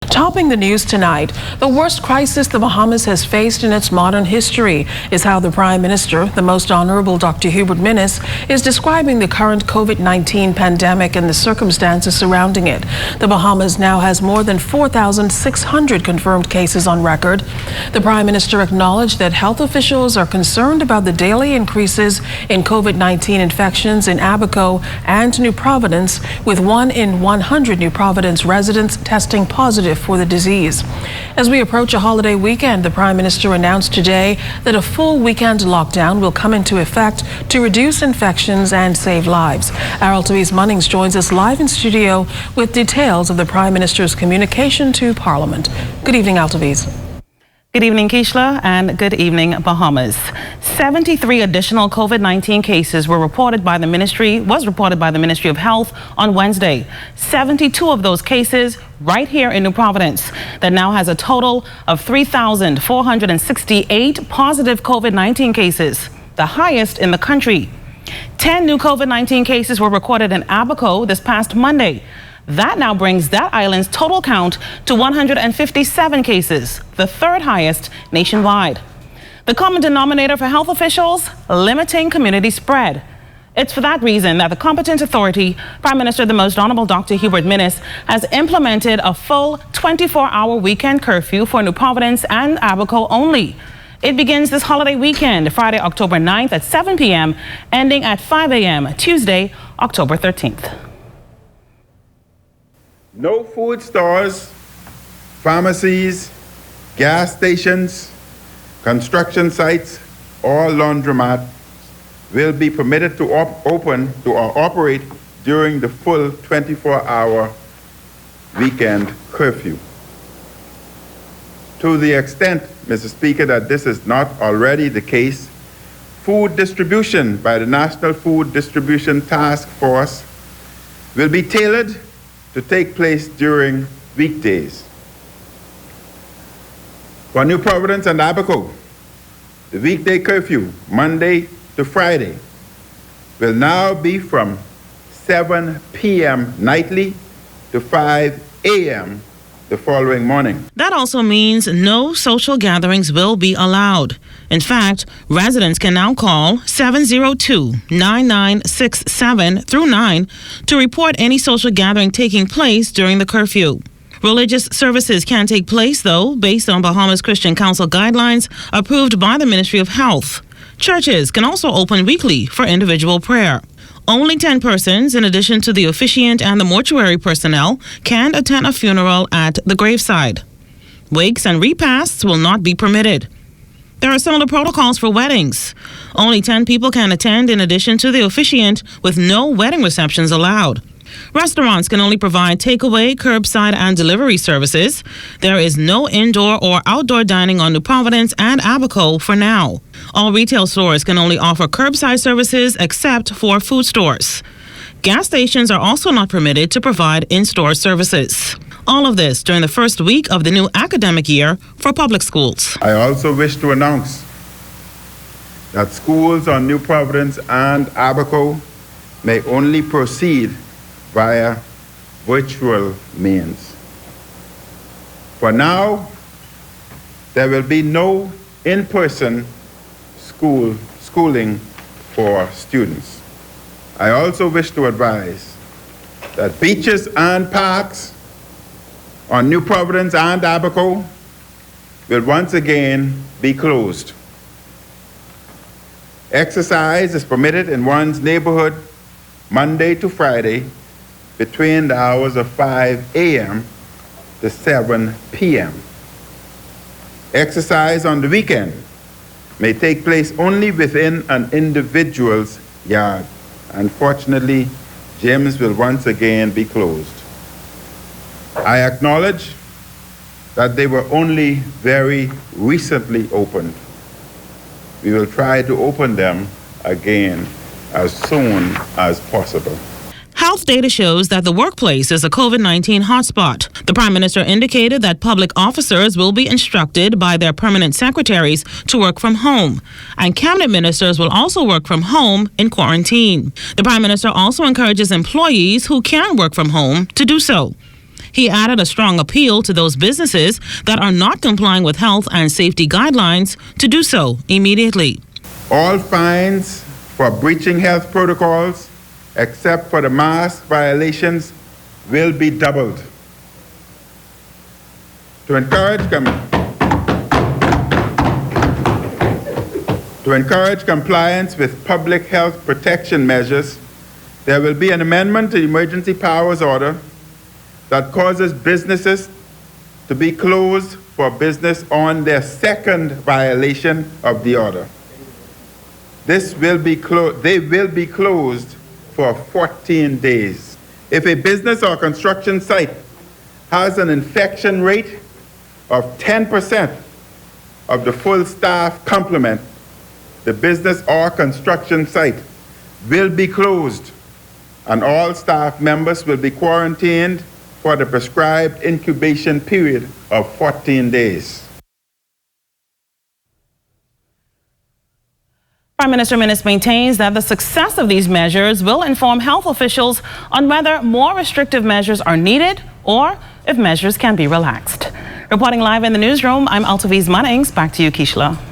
Topping the news tonight, the worst crisis the Bahamas has faced in its modern history is how the Prime Minister, the Most Honorable Dr. Hubert Minnis, is describing the current COVID-19 pandemic and the circumstances surrounding it. The Bahamas now has more than 4,600 confirmed cases on record. The Prime Minister acknowledged that health officials are concerned about the daily increases in COVID-19 infections in Abaco and New Providence, with 1 in 100 New Providence residents testing positive for the disease. As we approach a holiday weekend, the Prime Minister announced today that a full weekend lockdown will come into effect to reduce infections and save lives. Our Altaviz Munnings joins us live in studio with details of the Prime Minister's communication to Parliament. Good evening, Altaviz. Good evening, Keishla, and good evening, Bahamas. 73 additional COVID-19 cases was reported by the Ministry of Health on Wednesday. 72 of those cases right here in New Providence. That now has a total of 3,468 positive COVID-19 cases, the highest in the country. 10 new COVID-19 cases were recorded in Abaco this past Monday. That now brings that island's total count to 157 cases, the third highest nationwide. The common denominator for health officials, limiting community spread. It's for that reason that the competent authority, Prime Minister the Most Honorable Dr. Hubert Minnis, has implemented a full 24-hour weekend curfew for New Providence and Abaco only. It begins this holiday weekend, Friday, October 9th at 7 p.m., ending at 5 a.m., Tuesday, October 13th. No food stores, pharmacies, gas stations, construction sites, or laundromat will be permitted to open or operate during the full 24-hour weekend curfew. To the extent, Mr. Speaker, that this is not already the case, food distribution by the National Food Distribution Task Force will be tailored to take place during weekdays. For New Providence and Abaco, the weekday curfew, Monday to Friday, will now be from 7 p.m. nightly to 5 a.m. the following morning. That also means no social gatherings will be allowed. In fact, residents can now call 702-9967-9 to report any social gathering taking place during the curfew. Religious services can take place, though, based on Bahamas Christian Council guidelines approved by the Ministry of Health. Churches can also open weekly for individual prayer. Only 10 persons, in addition to the officiant and the mortuary personnel, can attend a funeral at the graveside. Wakes and repasts will not be permitted. There are similar protocols for weddings. Only 10 people can attend in addition to the officiant, with no wedding receptions allowed. Restaurants can only provide takeaway, curbside, and delivery services. There is no indoor or outdoor dining on New Providence and Abaco for now. All retail stores can only offer curbside services except for food stores. Gas stations are also not permitted to provide in-store services. All of this during the first week of the new academic year for public schools. I also wish to announce that schools on New Providence and Abaco may only proceed via virtual means. For now, there will be no in-person schooling for students. I also wish to advise that beaches and parks on New Providence and Abaco will once again be closed. Exercise is permitted in one's neighborhood Monday to Friday between the hours of 5 a.m. to 7 p.m. Exercise on the weekend may take place only within an individual's yard. Unfortunately, gyms will once again be closed. I acknowledge that they were only very recently opened. We will try to open them again as soon as possible. Health data shows that the workplace is a COVID-19 hotspot. The Prime Minister indicated that public officers will be instructed by their permanent secretaries to work from home, and cabinet ministers will also work from home in quarantine. The Prime Minister also encourages employees who can work from home to do so. He added a strong appeal to those businesses that are not complying with health and safety guidelines to do so immediately. All fines for breaching health protocols, except for the mask violations, will be doubled. To encourage compliance with public health protection measures, there will be an amendment to the Emergency Powers Order that causes businesses to be closed for business on their second violation of the order. They will be closed for 14 days. If a business or construction site has an infection rate of 10% of the full staff complement, the business or construction site will be closed, and all staff members will be quarantined for the prescribed incubation period of 14 days. Prime Minister Minnis maintains that the success of these measures will inform health officials on whether more restrictive measures are needed or if measures can be relaxed. Reporting live in the newsroom, I'm Altaviz Munnings. Back to you, Kishla.